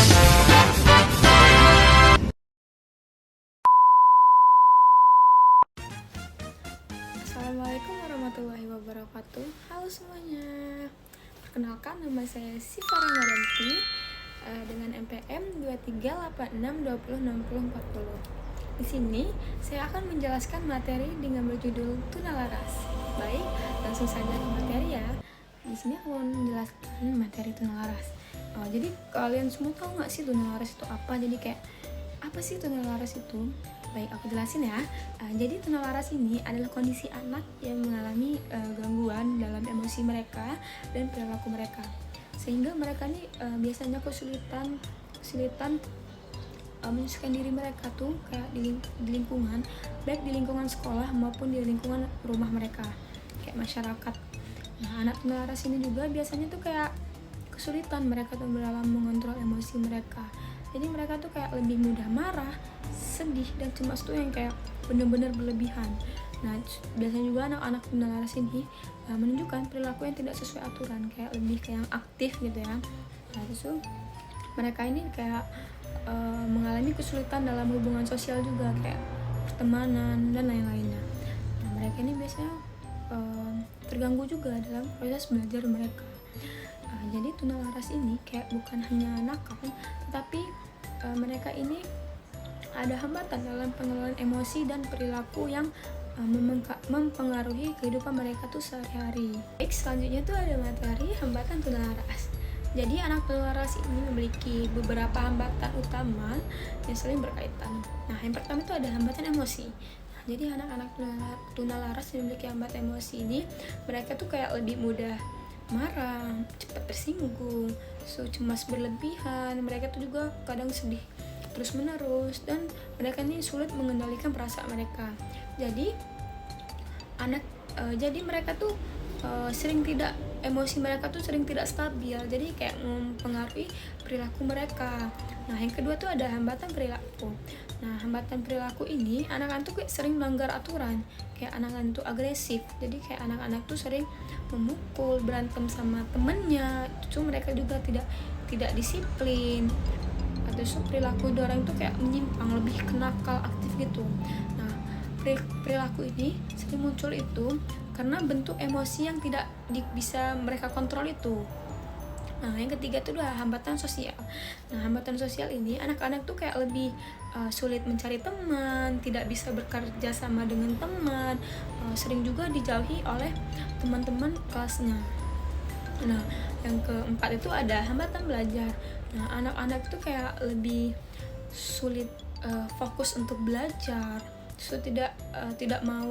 Assalamualaikum warahmatullahi wabarakatuh. Halo semuanya. Perkenalkan, nama saya Siva Ramadanti dengan NPM 2386206040. Di sini saya akan menjelaskan materi dengan berjudul Tunalaras. Baik, langsung saja ke materi ya. Di sini aku mau menjelaskan materi tunalaras. Jadi kalian semua tahu nggak sih tunalaras itu apa? Jadi kayak apa sih tunalaras itu? Baik, aku jelasin ya. Jadi tunalaras ini adalah kondisi anak yang mengalami gangguan dalam emosi mereka dan perilaku mereka, sehingga mereka ini biasanya kesulitan menyesuaikan diri mereka tuh kayak di lingkungan, baik di lingkungan sekolah maupun di lingkungan rumah mereka, kayak masyarakat. Nah, anak tunalaras ini juga biasanya tuh kayak kesulitan mereka tuh dalam mengontrol emosi mereka. Jadi mereka tuh kayak lebih mudah marah, sedih, dan cemas tuh yang kayak benar-benar berlebihan. Nah, biasanya juga anak-anak tunalaras ini menunjukkan perilaku yang tidak sesuai aturan, kayak lebih kayak yang aktif gitu ya. Nah, terus mereka ini kayak mengalami kesulitan dalam hubungan sosial juga, kayak pertemanan dan lain-lainnya. Nah, mereka ini biasanya terganggu juga dalam proses belajar mereka. Jadi tunalaras ini kayak bukan hanya nakal, tetapi mereka ini ada hambatan dalam pengelolaan emosi dan perilaku yang mempengaruhi kehidupan mereka tuh sehari-hari. Baik, selanjutnya tuh ada materi hambatan tunalaras. Jadi anak tunalaras ini memiliki beberapa hambatan utama yang saling berkaitan. Nah, yang pertama itu ada hambatan emosi. Jadi anak-anak tunalaras yang memiliki hambatan emosi ini, mereka tuh kayak lebih mudah marah, cepat tersinggung, cemas berlebihan. Mereka tuh juga kadang sedih terus menerus, dan mereka ini sulit mengendalikan perasaan mereka. Jadi mereka tuh emosi mereka tuh sering tidak stabil, jadi kayak mempengaruhi perilaku mereka. Nah, yang kedua tuh ada hambatan perilaku. Nah, hambatan perilaku ini anak-anak tuh kayak sering melanggar aturan, kayak anak-anak tuh agresif. Jadi kayak anak-anak tuh sering memukul, berantem sama temennya. Itu mereka juga tidak disiplin. Atau perilaku orang itu kayak menyimpang, lebih ke nakal, aktif gitu. Nah, perilaku ini sering muncul itu karena bentuk emosi yang tidak bisa mereka kontrol itu. Nah, yang ketiga itu adalah hambatan sosial. Nah, hambatan sosial ini anak-anak tuh kayak lebih sulit mencari teman, tidak bisa bekerja sama dengan teman, sering juga dijauhi oleh teman-teman kelasnya. Nah, yang keempat itu ada hambatan belajar. Nah, anak-anak tuh kayak lebih sulit fokus untuk belajar, tidak mau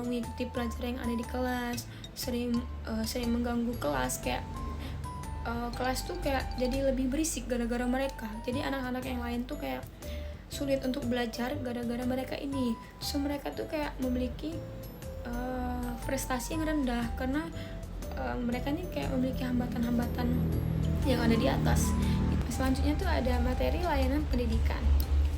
mengikuti pelajaran yang ada di kelas, sering mengganggu kelas, kayak kelas tuh kayak jadi lebih berisik gara-gara mereka. Jadi anak-anak yang lain tuh kayak sulit untuk belajar gara-gara mereka ini. Mereka tuh kayak memiliki prestasi yang rendah karena mereka ini kayak memiliki hambatan-hambatan yang ada di atas. Selanjutnya tuh ada materi layanan pendidikan.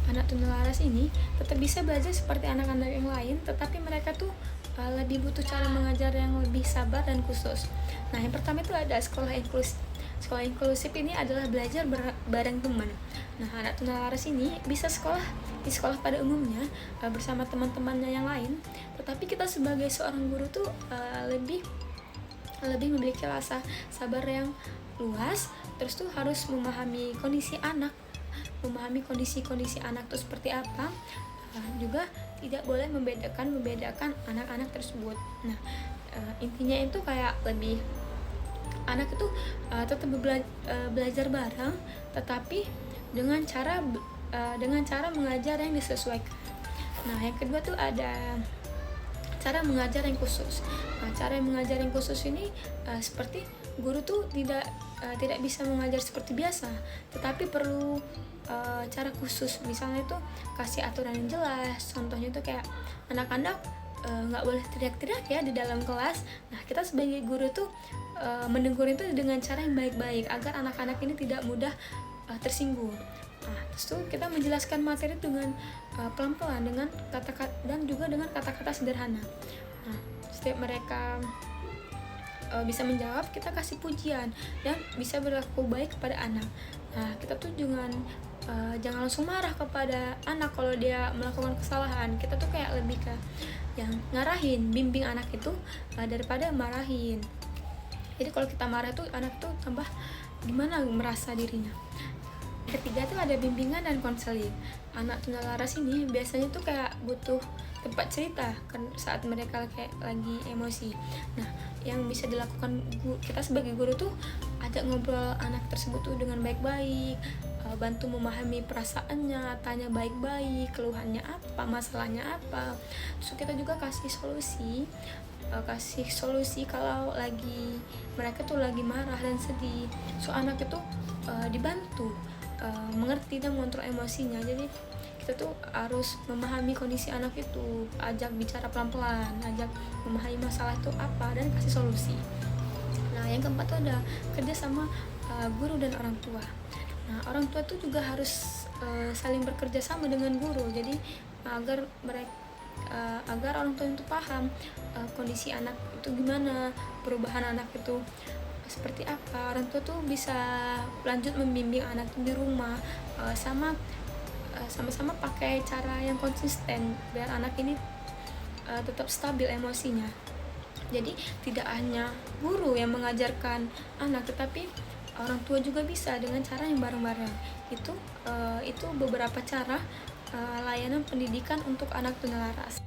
Anak tunalaras ini tetap bisa belajar seperti anak-anak yang lain, tetapi mereka tuh lebih butuh cara mengajar yang lebih sabar dan khusus. Nah, yang pertama itu ada sekolah inklusif. Sekolah inklusif ini adalah belajar bareng teman. Nah, anak tunalaras ini bisa di sekolah pada umumnya bersama teman-temannya yang lain, tetapi kita sebagai seorang guru tuh lebih memiliki rasa sabar yang luas. Terus tuh harus memahami kondisi anak tuh seperti apa. Juga tidak boleh membedakan anak-anak tersebut. Nah, intinya itu kayak lebih anak itu tetap belajar bareng, tetapi dengan cara mengajar yang disesuaikan. Nah, yang kedua tuh ada cara mengajar yang khusus. Nah, cara mengajar yang khusus ini seperti guru tuh tidak bisa mengajar seperti biasa, tetapi perlu cara khusus. Misalnya itu kasih aturan yang jelas. Contohnya itu kayak anak-anak nggak boleh teriak-teriak ya di dalam kelas. Nah, kita sebagai guru tuh menegur itu dengan cara yang baik-baik agar anak-anak ini tidak mudah tersinggung. Nah, terus tuh kita menjelaskan materi dengan pelan-pelan, dengan kata-kata dan juga dengan kata-kata sederhana. Nah, setiap mereka bisa menjawab, kita kasih pujian dan bisa berlaku baik kepada anak. Nah, kita tuh jangan langsung marah kepada anak kalau dia melakukan kesalahan. Kita tuh kayak lebih ke yang ngarahin, bimbing anak itu daripada marahin. Jadi kalau kita marah tuh anak tuh tambah gimana merasa dirinya. Ketiga tuh ada bimbingan dan konseling. Anak tunalaras ini biasanya tuh kayak butuh tempat cerita kan saat mereka kayak lagi emosi. Nah, yang bisa dilakukan kita sebagai guru tuh ajak ngobrol anak tersebut tuh dengan baik-baik, bantu memahami perasaannya, tanya baik-baik, keluhannya apa, masalahnya apa. Terus kita juga kasih solusi kalau lagi mereka tuh lagi marah dan sedih. So anak itu dibantu mengerti dan mengontrol emosinya. Jadi kita tuh harus memahami kondisi anak itu, ajak bicara pelan-pelan, ajak memahami masalah itu apa dan kasih solusi. Nah, yang keempat tuh ada kerja sama guru dan orang tua. Nah, orang tua tuh juga harus saling bekerja sama dengan guru. Jadi agar orang tua itu paham kondisi anak itu gimana, perubahan anak itu seperti apa. Orang tua tuh bisa lanjut membimbing anak di rumah, sama-sama pakai cara yang konsisten biar anak ini tetap stabil emosinya. Jadi tidak hanya guru yang mengajarkan anak, tetapi orang tua juga bisa dengan cara yang bareng-bareng. Itu beberapa cara layanan pendidikan untuk anak tunalaras.